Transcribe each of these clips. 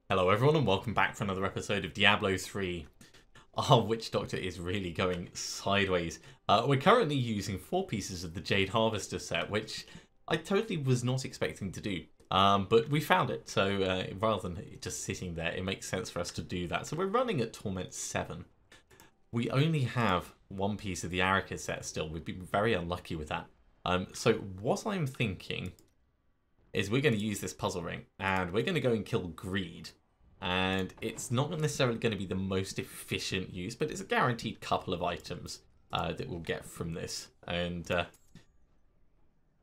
Hello everyone and welcome back for another episode of Diablo 3. Our Witch Doctor is really going sideways. We're currently using 4 pieces of the Jade Harvester set, which I totally was not expecting to do. But we found it, so rather than just sitting there, it makes sense for us to do that. So we're running at Torment 7. We only have 1 piece of the Arika set still. We've been very unlucky with that. So what I'm thinking is we're going to use this puzzle ring, and we're going to go and kill Greed. And it's not necessarily going to be the most efficient use, but it's a guaranteed couple of items that we'll get from this. And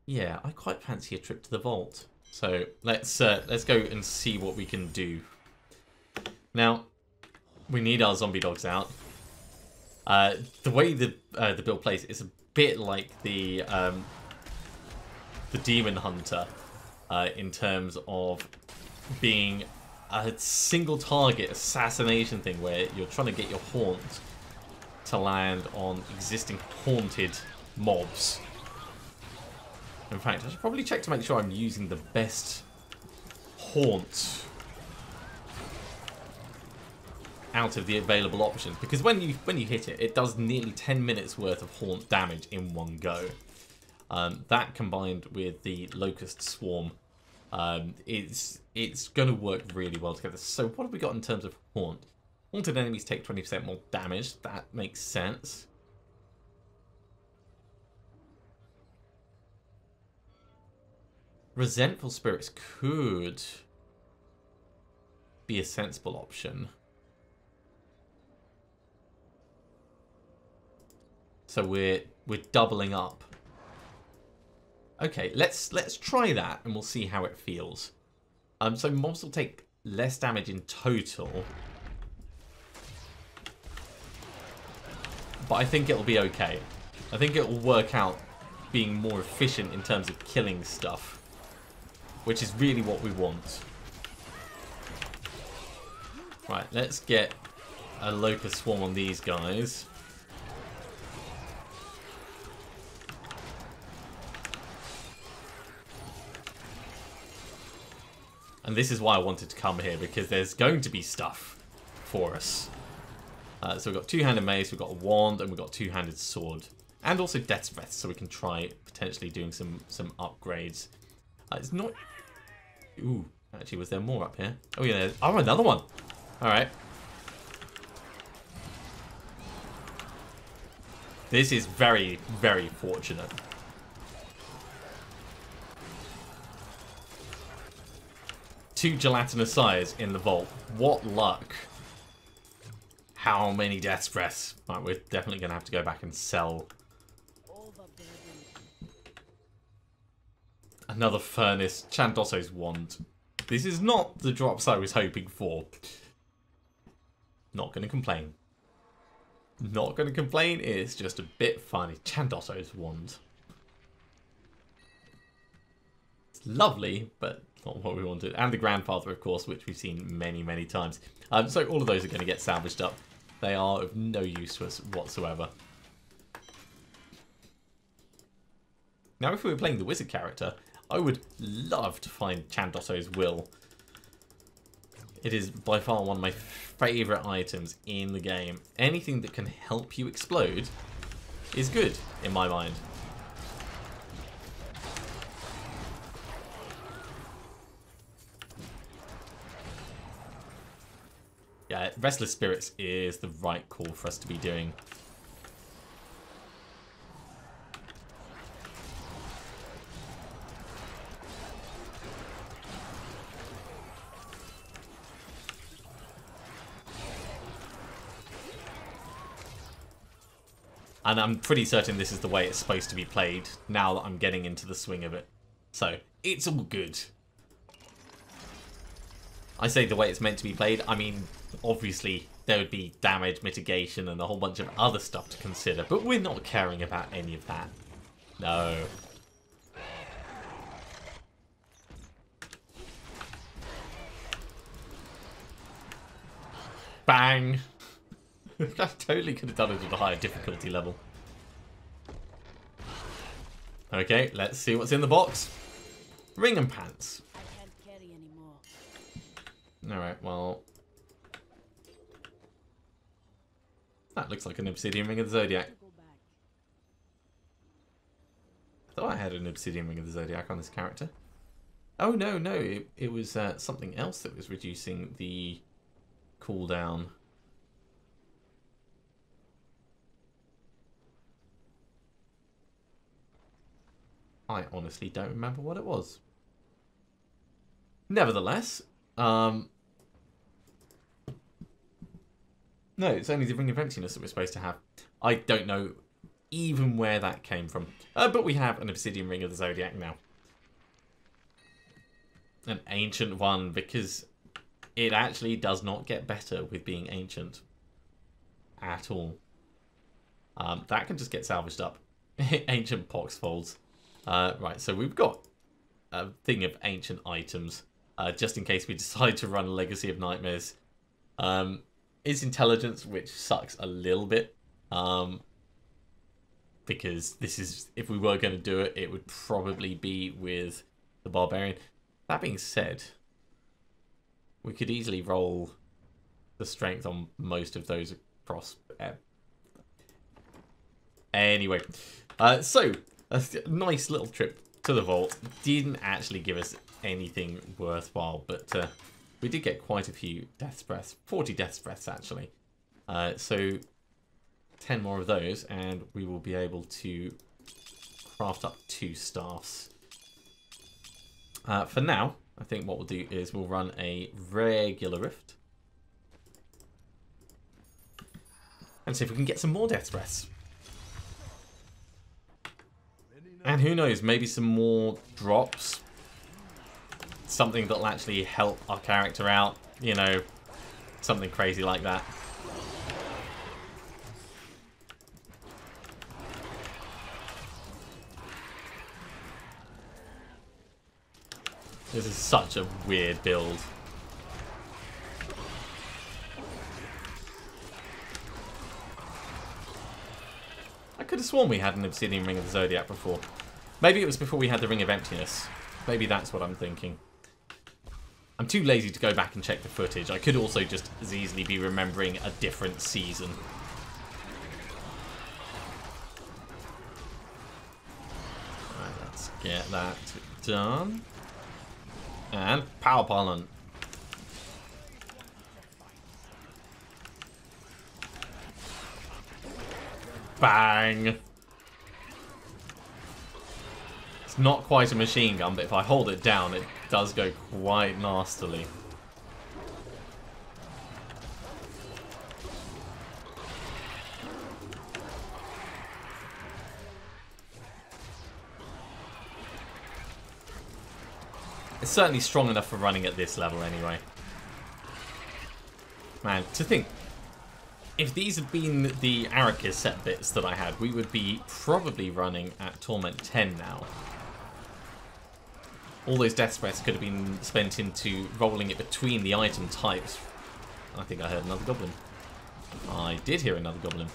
yeah, I quite fancy a trip to the vault. So let's go and see what we can do. Now, we need our zombie dogs out. The way the build plays is a bit like the Demon Hunter. In terms of being a single target assassination thing where you're trying to get your haunt to land on existing haunted mobs. In fact, I should probably check to make sure I'm using the best haunt out of the available options, because when you hit it, it does nearly 10 minutes worth of haunt damage in one go. That combined with the Locust Swarm, it's going to work really well together. So what have we got in terms of Haunt? Haunted enemies take 20% more damage. That makes sense. Resentful Spirits could be a sensible option. So we're doubling up. Okay, let's try that and we'll see how it feels. So mobs will take less damage in total, but I think it'll be okay. I think it will work out being more efficient in terms of killing stuff, which is really what we want. Right, let's get a Locust Swarm on these guys. And this is why I wanted to come here, because there's going to be stuff for us. So we've got 2-handed mace, we've got a wand, and we've got 2-handed sword. And also Death's Breath, so we can try potentially doing some upgrades. It's not... Ooh, actually, was there more up here? Oh yeah, oh, another one! Alright. This is very, very fortunate. Two gelatinous eyes in the vault. What luck. How many Death's Breaths? Right, we're definitely going to have to go back and sell. Another furnace. Chandosso's wand. This is not the drops I was hoping for. Not going to complain. Not going to complain. It's just a bit funny. Chandosso's wand. It's lovely, but not what we wanted. And the grandfather, of course, which we've seen many, many times. So all of those are going to get salvaged up. They are of no use to us whatsoever. Now, if we were playing the wizard character, I would love to find Chandosso's Will. It is by far one of my favourite items in the game. Anything that can help you explode is good, in my mind. Yeah, Restless Spirits is the right call for us to be doing. And I'm pretty certain this is the way it's supposed to be played, now that I'm getting into the swing of it. So, it's all good. I say the way it's meant to be played, I mean, obviously there would be damage mitigation and a whole bunch of other stuff to consider, but we're not caring about any of that. No. Bang! I totally could have done it at a higher difficulty level. Okay, let's see what's in the box. Ring and pants. I can't carry anymore. Alright, well... That looks like an Obsidian Ring of the Zodiac. I thought I had an Obsidian Ring of the Zodiac on this character. Oh, no, no. It was something else that was reducing the cooldown. I honestly don't remember what it was. Nevertheless, no, it's only the Ring of Emptiness that we're supposed to have. I don't know even where that came from. But we have an Obsidian Ring of the Zodiac now. An ancient one, because it actually does not get better with being ancient. At all. That can just get salvaged up. Ancient pox folds. Right, so we've got a thing of ancient items. Just in case we decide to run a Legacy of Nightmares. It's intelligence, which sucks a little bit. Because this is, if we were going to do it, it would probably be with the Barbarian. That being said, we could easily roll the strength on most of those across. Anyway, so a nice little trip to the vault. Didn't actually give us anything worthwhile, but we did get quite a few death's breaths. 40 death's breaths, actually. So 10 more of those, and we will be able to craft up 2 staffs. For now, I think what we'll do is we'll run a regular rift. And see if we can get some more death's breaths. And who knows, maybe some more drops. Something that'll actually help our character out. You know, something crazy like that. This is such a weird build. I could have sworn we had an Obsidian Ring of the Zodiac before. Maybe it was before we had the Ring of Emptiness. Maybe that's what I'm thinking. I'm too lazy to go back and check the footage. I could also just as easily be remembering a different season. Right, let's get that done. And power pollen. Bang! It's not quite a machine gun, but if I hold it down, it does go quite nastily. It's certainly strong enough for running at this level anyway. Man, to think, if these had been the Arrakis set bits that I had, we would be probably running at Torment 10 now. All those death breaths could have been spent into rolling it between the item types. I think I heard another goblin. I did hear another goblin.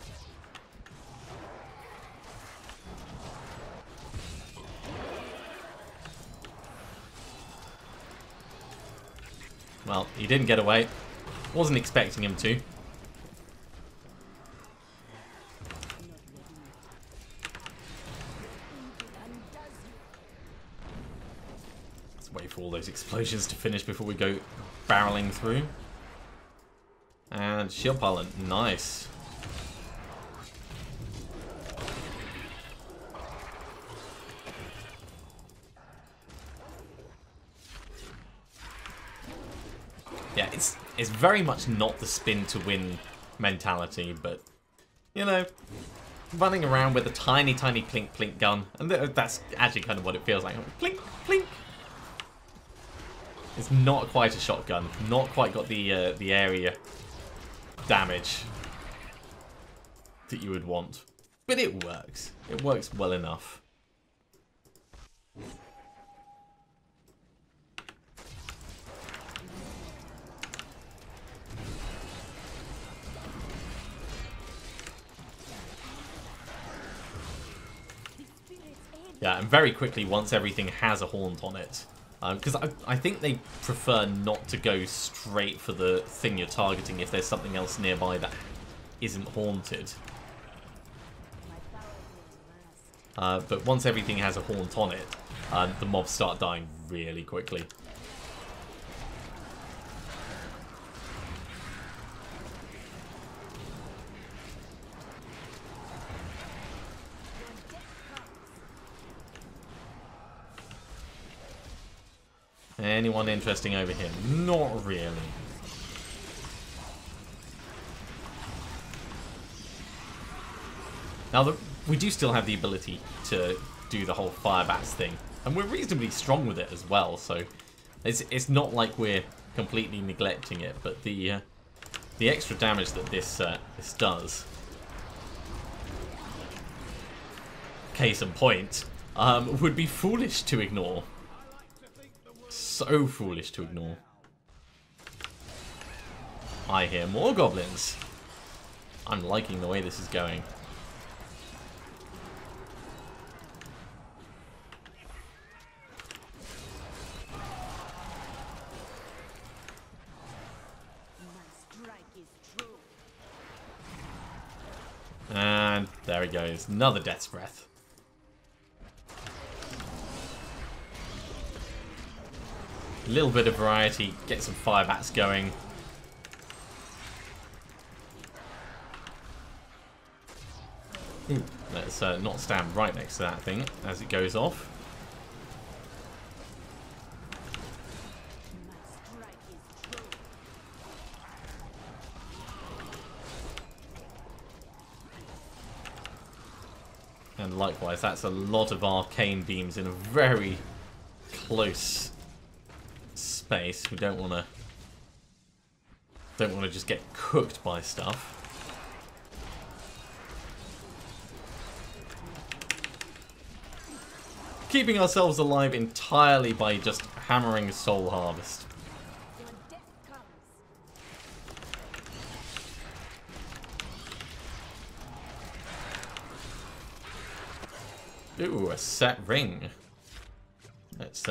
Well, he didn't get away. Wasn't expecting him to. Let's wait for all those explosions to finish before we go barreling through. And shield pollen, nice. Yeah, it's very much not the spin to win mentality, but, you know, running around with a tiny, tiny plink plink gun, and that's actually kind of what it feels like. Plink plink. It's not quite a shotgun, not quite got the area damage that you would want, but it works. It works well enough. Yeah, and very quickly, once everything has a haunt on it, Because I think they prefer not to go straight for the thing you're targeting if there's something else nearby that isn't haunted. But once everything has a haunt on it, the mobs start dying really quickly. Anyone interesting over here? Not really. Now, we do still have the ability to do the whole Firebats thing. And we're reasonably strong with it as well, so it's not like we're completely neglecting it. But the extra damage that this does, case in point, would be foolish to ignore. So foolish to ignore. I hear more goblins. I'm liking the way this is going. And there he goes. Another Death's Breath. A little bit of variety, get some Firebats going. Ooh, let's not stand right next to that thing as it goes off. And likewise, that's a lot of arcane beams in a very close space. We don't want to just get cooked by stuff. Keeping ourselves alive entirely by just hammering Soul Harvest. Ooh, a set ring. Let's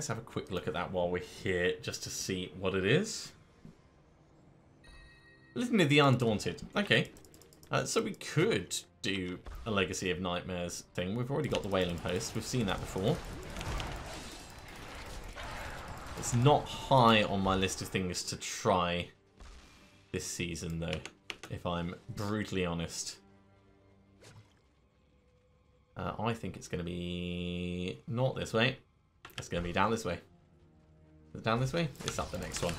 have a quick look at that while we're here, just to see what it is. Litany of the Undaunted. Okay. So we could do a Legacy of Nightmares thing. We've already got the Wailing Host. We've seen that before. It's not high on my list of things to try this season, though, if I'm brutally honest. I think it's going to be not this way. It's going to be down this way. Is it down this way? It's up the next one.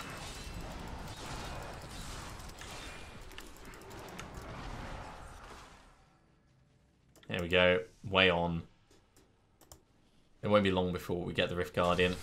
There we go. Way on. It won't be long before we get the Rift Guardian.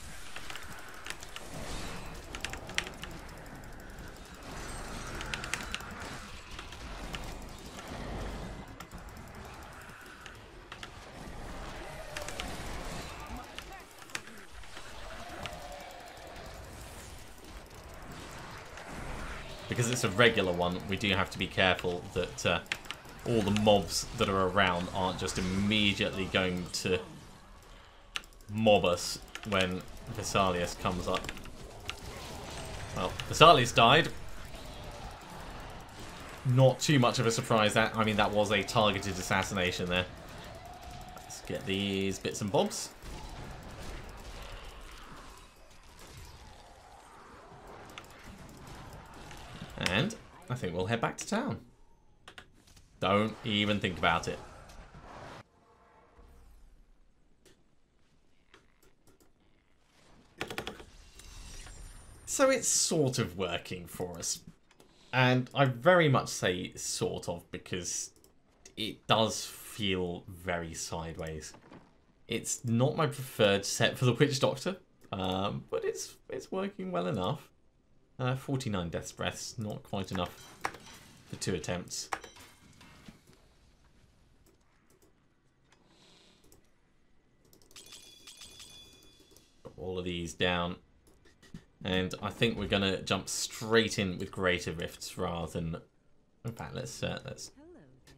Because it's a regular one, we do have to be careful that all the mobs that are around aren't just immediately going to mob us when Vesalius comes up. Well, Vesalius died. Not too much of a surprise. That, I mean, that was a targeted assassination there. Let's get these bits and bobs. And I think we'll head back to town. Don't even think about it. So it's sort of working for us. And I very much say sort of because it does feel very sideways. It's not my preferred set for the Witch Doctor, but it's working well enough. 49 Death's Breaths, not quite enough for 2 attempts. Put all of these down. And I think we're going to jump straight in with Greater Rifts rather than... In fact, let's...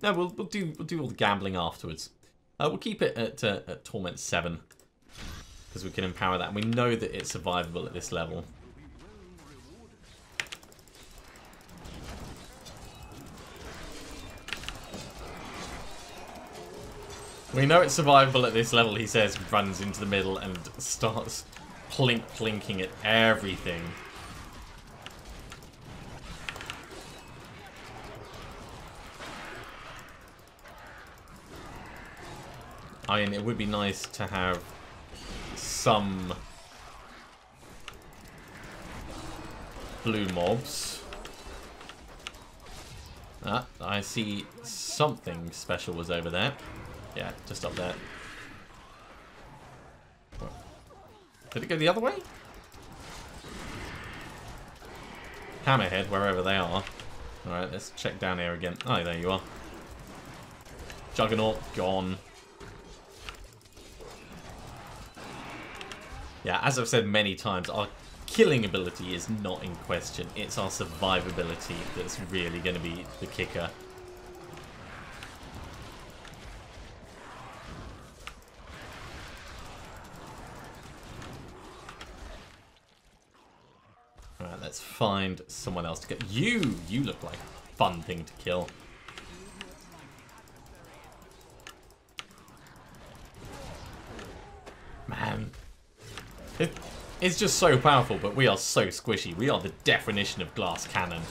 No, we'll do all the gambling afterwards. We'll keep it at Torment 7. because we can empower that. And we know that it's survivable at this level. We know it's survivable at this level, he says, runs into the middle and starts plinking at everything. I mean, it would be nice to have some blue mobs. Ah, I see something special was over there. Yeah, just up there. Did it go the other way? Hammerhead, wherever they are. Alright, let's check down here again. Oh, there you are. Juggernaut, gone. Yeah, as I've said many times, our killing ability is not in question. It's our survivability that's really going to be the kicker. Alright, let's find someone else to get. You look like a fun thing to kill. Man. It's just so powerful, but we are so squishy. We are the definition of glass cannon.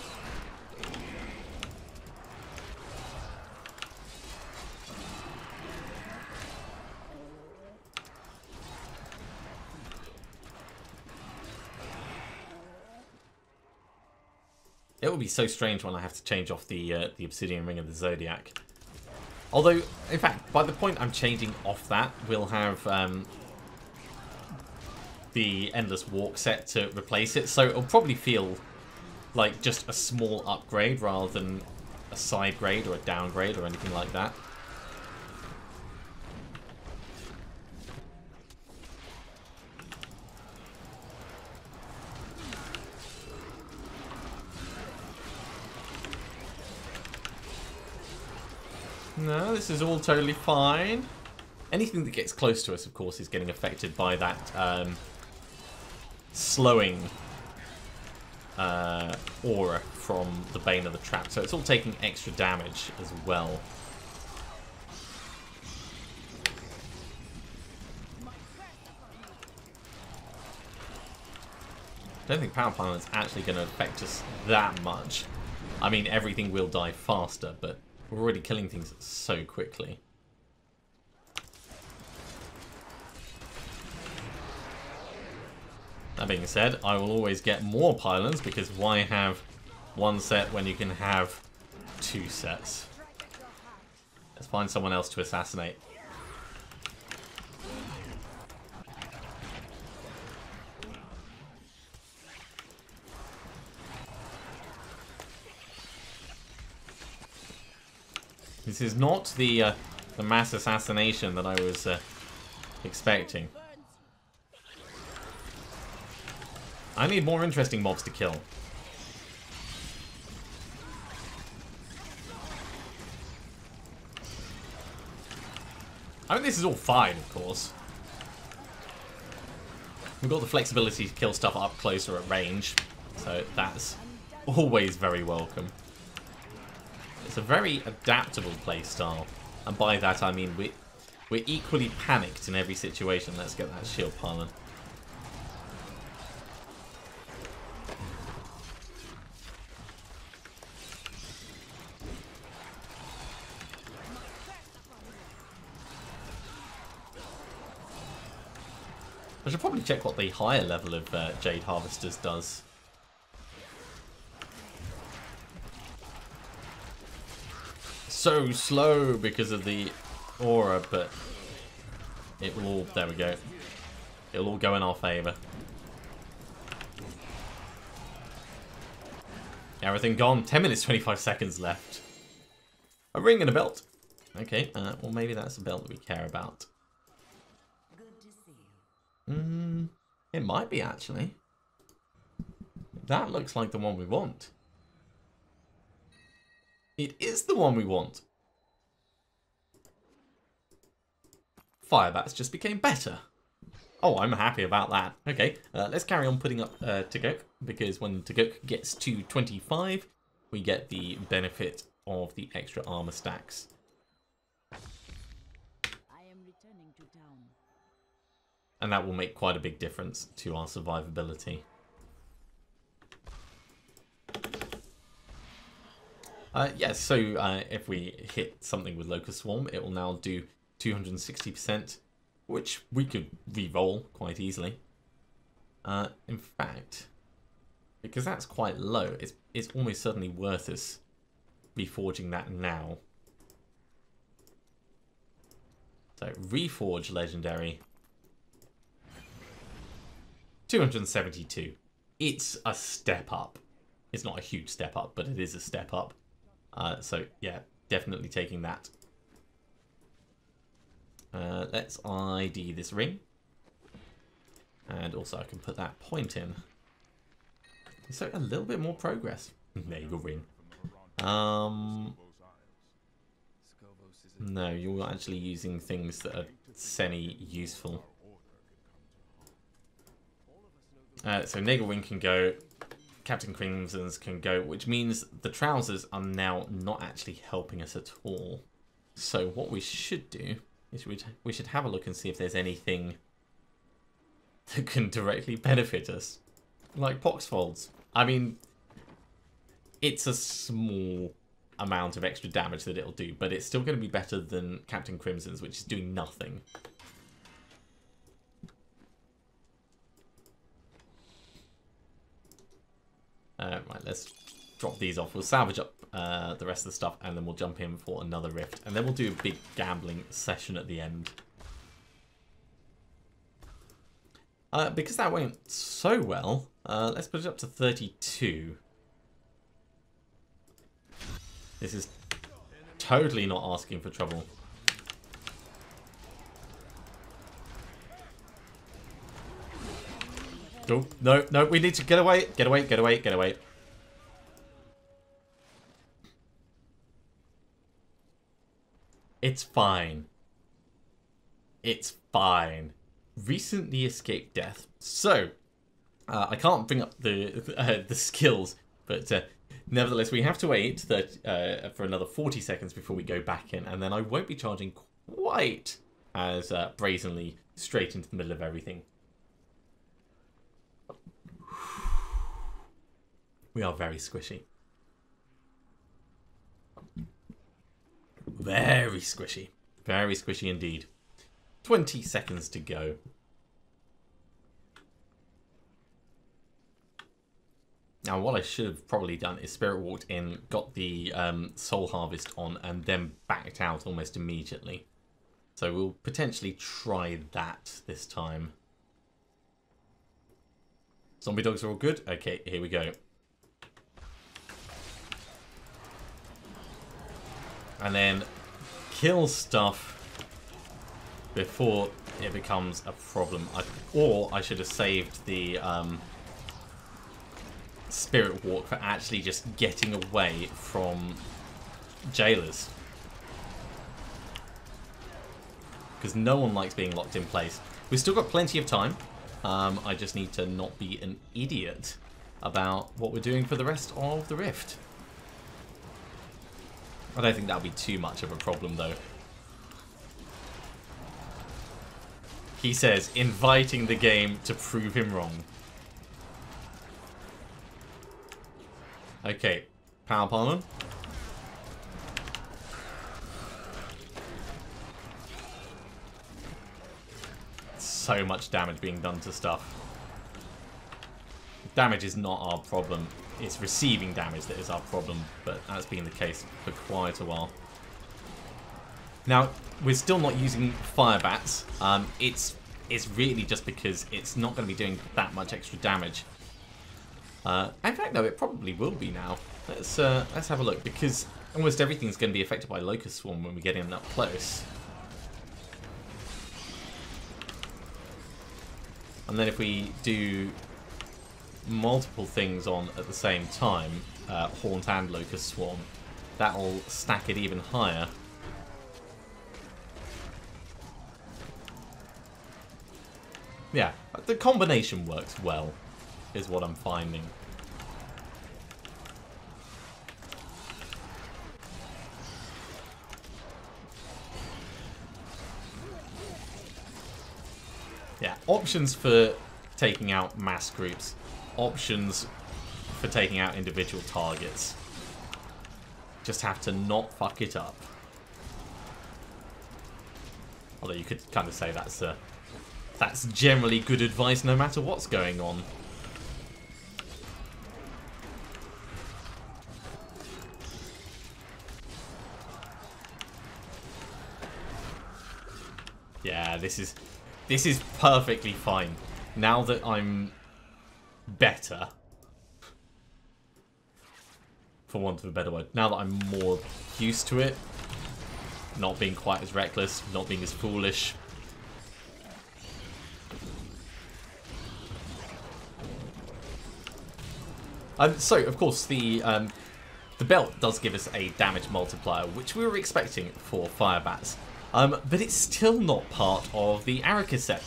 It will be so strange when I have to change off the obsidian ring of the Zodiac. Although, in fact, by the point I'm changing off that, we'll have the Endless Walk set to replace it. So it'll probably feel like just a small upgrade rather than a side grade or a downgrade or anything like that. No, this is all totally fine. Anything that gets close to us, of course, is getting affected by that slowing aura from the Bane of the Trap. So it's all taking extra damage as well. I don't think Power Pylon's actually going to affect us that much. I mean, everything will die faster, but we're already killing things so quickly. That being said, I will always get more pylons, because why have one set when you can have two sets? Let's find someone else to assassinate. This is not the mass assassination that I was expecting. I need more interesting mobs to kill. I mean, this is all fine, of course. We've got the flexibility to kill stuff up closer at range, so that's always very welcome. It's a very adaptable playstyle, and by that I mean we're equally panicked in every situation. Let's get that shield pylon. I should probably check what the higher level of Jade Harvesters does. So slow because of the aura, but it will all, there we go. It'll all go in our favour. Everything gone. 10 minutes, 25 seconds left. A ring and a belt. Okay, well maybe that's a belt that we care about. It might be, actually. That looks like the one we want. It is the one we want. Firebats just became better. Oh, I'm happy about that. Okay, let's carry on putting up Tagok, because when Tagok gets to 25, we get the benefit of the extra armor stacks. I am returning to town. And that will make quite a big difference to our survivability. Yes, so if we hit something with Locust Swarm, it will now do 260%, which we could re-roll quite easily. In fact, because that's quite low, it's almost certainly worth us reforging that now. So, reforge Legendary. 272. It's a step up. It's not a huge step up, but it is a step up. So, yeah, definitely taking that. Let's ID this ring. And also I can put that point in. So a little bit more progress. There you go, ring. No, you're actually using things that are semi-useful. So Nagelwing can go. Captain Crimson's can go, which means the trousers are now not actually helping us at all. So what we should do is we should have a look and see if there's anything that can directly benefit us. Like Poxfolds. I mean, it's a small amount of extra damage that it'll do, but it's still going to be better than Captain Crimson's, which is doing nothing. Right, let's drop these off. We'll salvage up the rest of the stuff, and then we'll jump in for another rift. And then we'll do a big gambling session at the end. Because that went so well, let's put it up to 32. This is totally not asking for trouble. Oh, no, no, we need to get away, get away, get away, get away. It's fine. It's fine. Recently escaped death. So, I can't bring up the skills, but nevertheless, we have to wait for another 40 seconds before we go back in, and then I won't be charging quite as brazenly straight into the middle of everything. We are very squishy. Very squishy. Very squishy indeed. 20 seconds to go. Now, what I should have probably done is Spirit Walked in, got the Soul Harvest on, and then backed out almost immediately. So we'll potentially try that this time. Zombie dogs are all good? Okay, here we go. And then kill stuff before it becomes a problem. Or I should have saved the Spirit Walk for actually just getting away from jailers. Because no one likes being locked in place. We've still got plenty of time. I just need to not be an idiot about what we're doing for the rest of the rift. I don't think that'll be too much of a problem, though. He says, inviting the game to prove him wrong. Okay, Power Pylon. So much damage being done to stuff. Damage is not our problem. It's receiving damage that is our problem, but that's been the case for quite a while. Now, we're still not using Firebats. It's really just because it's not going to be doing that much extra damage. In fact, no, it probably will be now. Let's have a look, because almost everything's going to be affected by Locust Swarm when we get in up close. And then if we do multiple things on at the same time, Haunt and Locust Swarm, that'll stack it even higher. Yeah, the combination works well, is what I'm finding. Yeah, options for taking out mass groups, options for taking out individual targets. Just have to not fuck it up. Although you could kind of say that's generally good advice no matter what's going on. Yeah, this is perfectly fine. Now that I'm better, for want of a better word, now that I'm more used to it, not being quite as reckless, not being as foolish. So, of course, the belt does give us a damage multiplier, which we were expecting for Firebats. But it's still not part of the Arrakis set.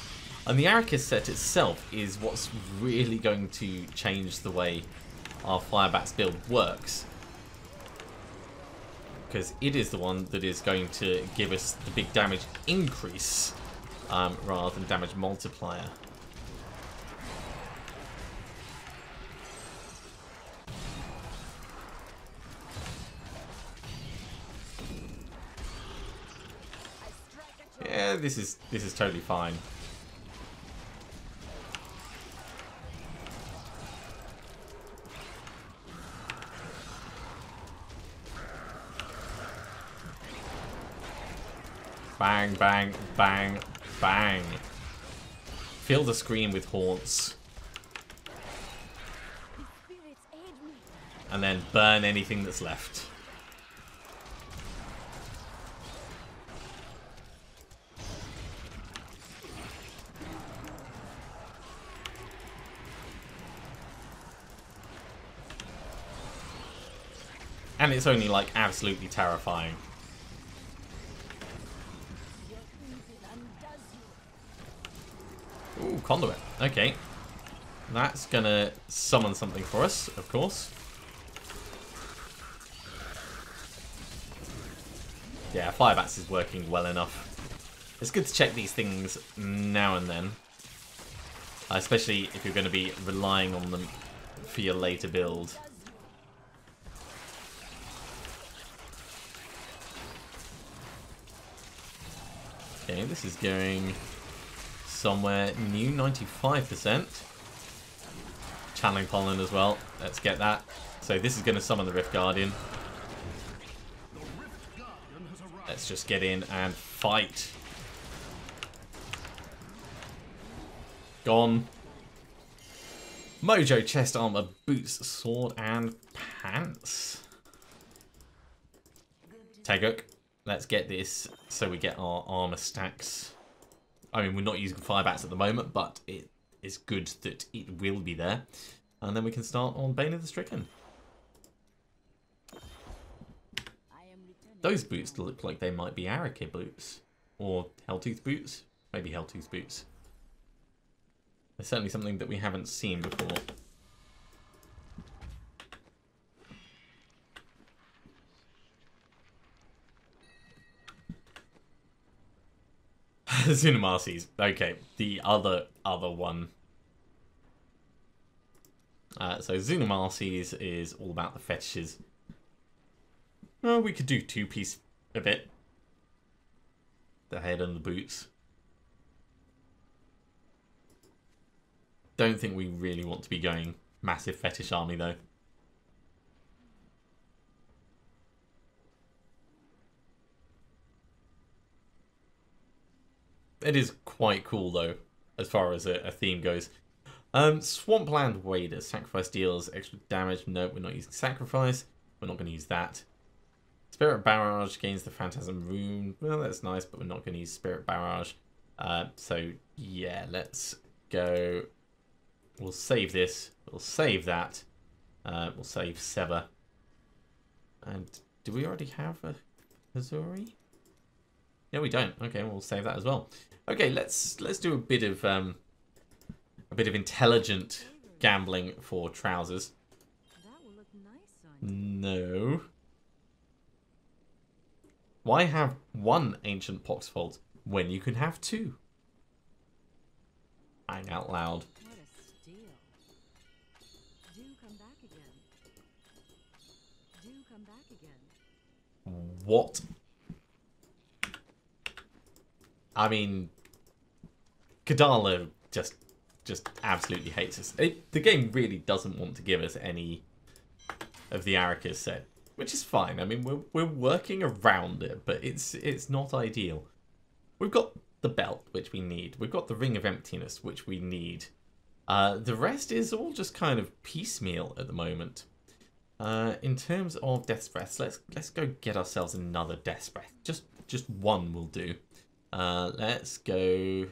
And the Arrakis set itself is what's really going to change the way our Firebats build works. Because it is the one that is going to give us the big damage increase rather than damage multiplier. Yeah, this is totally fine. Bang, bang, bang, bang. Fill the screen with haunts. And then burn anything that's left. And it's only like absolutely terrifying. Ooh, conduit. Okay. That's gonna summon something for us, of course. Yeah, Firebats is working well enough. It's good to check these things now and then. Especially if you're going to be relying on them for your later build. Okay, this is going somewhere new, 95%. Channeling Pollen as well. Let's get that. So this is going to summon the Rift Guardian. Let's just get in and fight. Gone. Mojo, chest armor, boots, sword, and pants. Teguk. Let's get this so we get our armor stacks. I mean, we're not using Firebats at the moment, but it is good that it will be there. And then we can start on Bane of the Stricken. Those boots look like they might be Arrakis boots. Or Helltooth boots. Maybe Helltooth boots. They're certainly something that we haven't seen before. Zunamarcies. Okay, the other one. So Zunamarcies is all about the fetishes. Oh, we could do two-piece a bit. The head and the boots. Don't think we really want to be going massive fetish army though. It is quite cool though, as far as a theme goes. Swampland Wader. Sacrifice deals extra damage. Nope, we're not using Sacrifice. We're not going to use that. Spirit Barrage gains the Phantasm Rune. Well, that's nice, but we're not going to use Spirit Barrage. So, yeah, let's go. We'll save this. We'll save that. We'll save Sever. And do we already have a Hazuri? No, we don't. Okay, we'll save that as well. Okay, let's do a bit of A bit of intelligent gambling for trousers. That will look nice on No. Why have one ancient poxfold when you can have two? Bang out loud. What a steal. Do come back again. Do come back again. What? I mean, Kadala just absolutely hates us. The game really doesn't want to give us any of the Arrakis set, which is fine. I mean, we're working around it, but it's not ideal. We've got the belt, which we need. We've got the Ring of Emptiness, which we need. The rest is all just kind of piecemeal at the moment. In terms of Death's Breath, let's go get ourselves another Death's Breath. Just one will do. Let's go.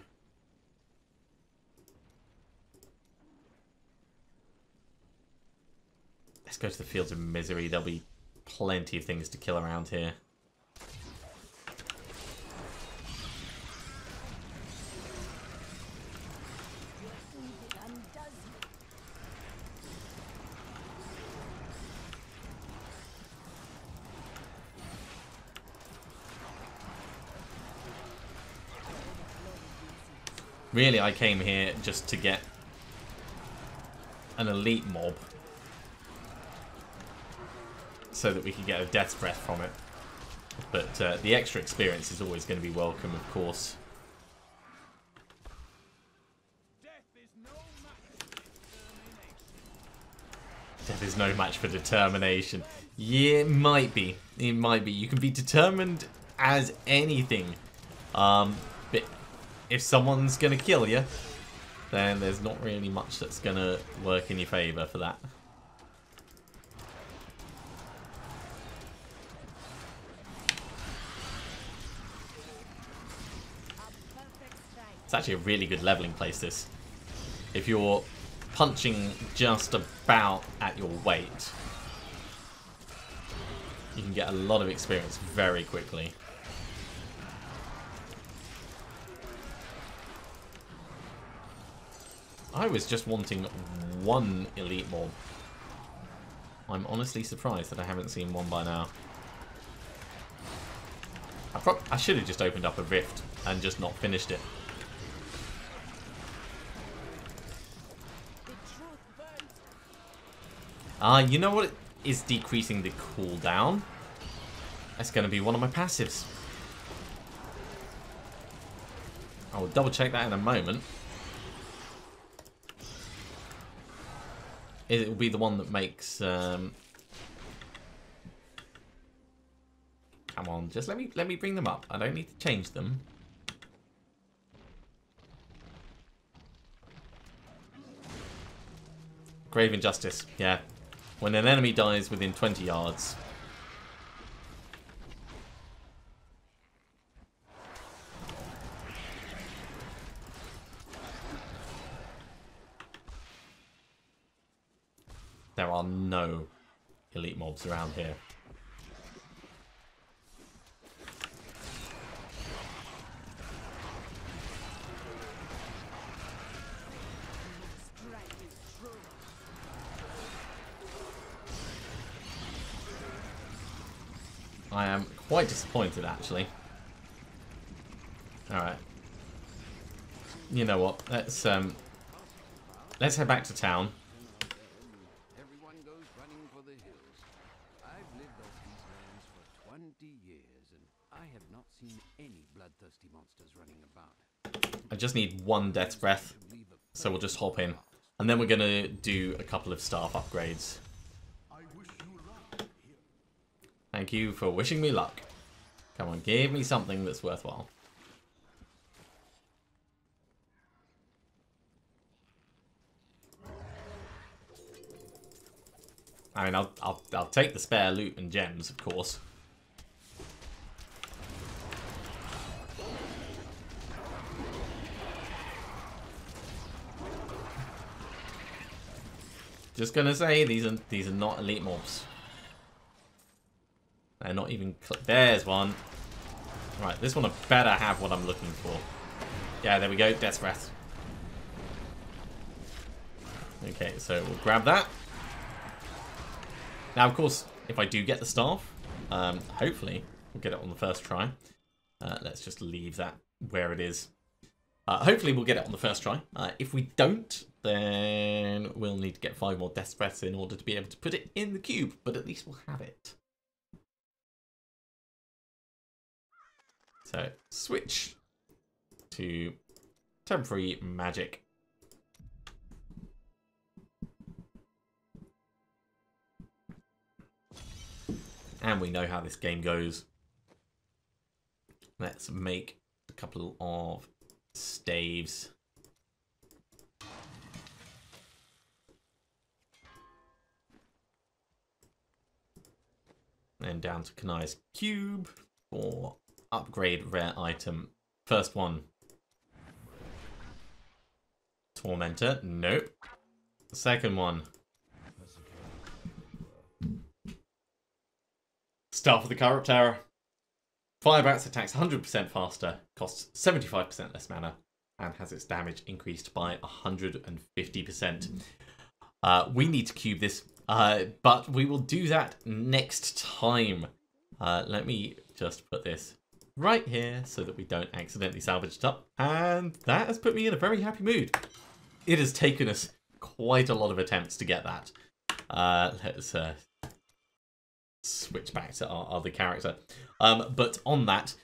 Let's go to the Fields of Misery. There'll be plenty of things to kill around here. Really, I came here just to get an elite mob so that we could get a Death's Breath from it. But the extra experience is always going to be welcome, of course. Death is no match for determination. Yeah, it might be. It might be. You can be determined as anything. But if someone's going to kill you, then there's not really much that's going to work in your favour for that. It's actually a really good leveling place, this. If you're punching just about at your weight, you can get a lot of experience very quickly. I was just wanting one elite mob. I'm honestly surprised that I haven't seen one by now. I should have just opened up a rift and just not finished it. You know what is decreasing the cooldown? That's going to be one of my passives. I will double check that in a moment. It will be the one that makes... Come on, just let me bring them up. I don't need to change them. Grave Injustice, yeah. When an enemy dies within 20 yards. There are no elite mobs around here. I am quite disappointed, actually. Alright. You know what? Let's head back to town. Everyone goes running for the hills. I've lived off these lands for 20 years, and I have not seen any bloodthirsty monsters running about. I just need one Death's Breath, so we'll just hop in. And then we're going to do a couple of staff upgrades. Thank you for wishing me luck. Come on, give me something that's worthwhile. I mean, I'll take the spare loot and gems, of course. Just gonna say, these are not elite mobs. They're not even... There's one. Right, this one I better have what I'm looking for. Yeah, there we go. Death's Breath. Okay, so we'll grab that. Now, of course, if I do get the staff, hopefully we'll get it on the first try. Let's just leave that where it is. Hopefully we'll get it on the first try. If we don't, then we'll need to get 5 more death breaths in order to be able to put it in the cube, but at least we'll have it. So, switch to temporary magic. And we know how this game goes. Let's make a couple of staves. And down to Kanai's cube for upgrade rare item. First one. Tormentor. Nope. The second one. Staff of the Co-op Tower. Firebats attacks 100% faster, costs 75% less mana, and has its damage increased by 150%. We need to cube this, but we will do that next time. Let me just put this right here so that we don't accidentally salvage it up. And that has put me in a very happy mood. It has taken us quite a lot of attempts to get that. Let's switch back to our other character. But on that,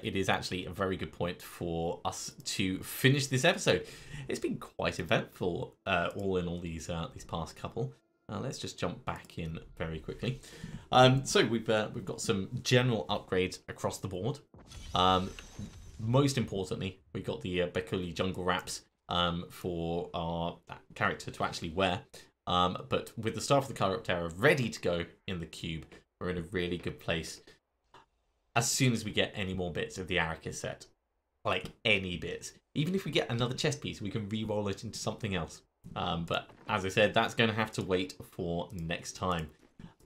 it is actually a very good point for us to finish this episode. It's been quite eventful, all in all these past couple. Let's just jump back in very quickly. So we've got some general upgrades across the board. Most importantly, we got the Bekuli jungle wraps for our character to actually wear. But with the Staff of the Co-op Tower ready to go in the cube, we're in a really good place. As soon as we get any more bits of the Arrakis set, like any bits, even if we get another chest piece, we can re-roll it into something else. But as I said, that's going to have to wait for next time.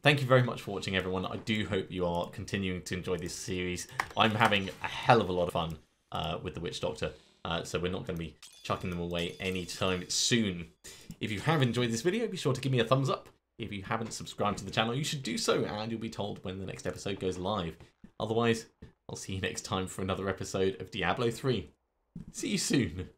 Thank you very much for watching, everyone. I do hope you are continuing to enjoy this series. I'm having a hell of a lot of fun with the Witch Doctor. So we're not going to be chucking them away anytime soon. If you have enjoyed this video, be sure to give me a thumbs up. If you haven't subscribed to the channel, you should do so, and you'll be told when the next episode goes live. Otherwise, I'll see you next time for another episode of Diablo 3. See you soon.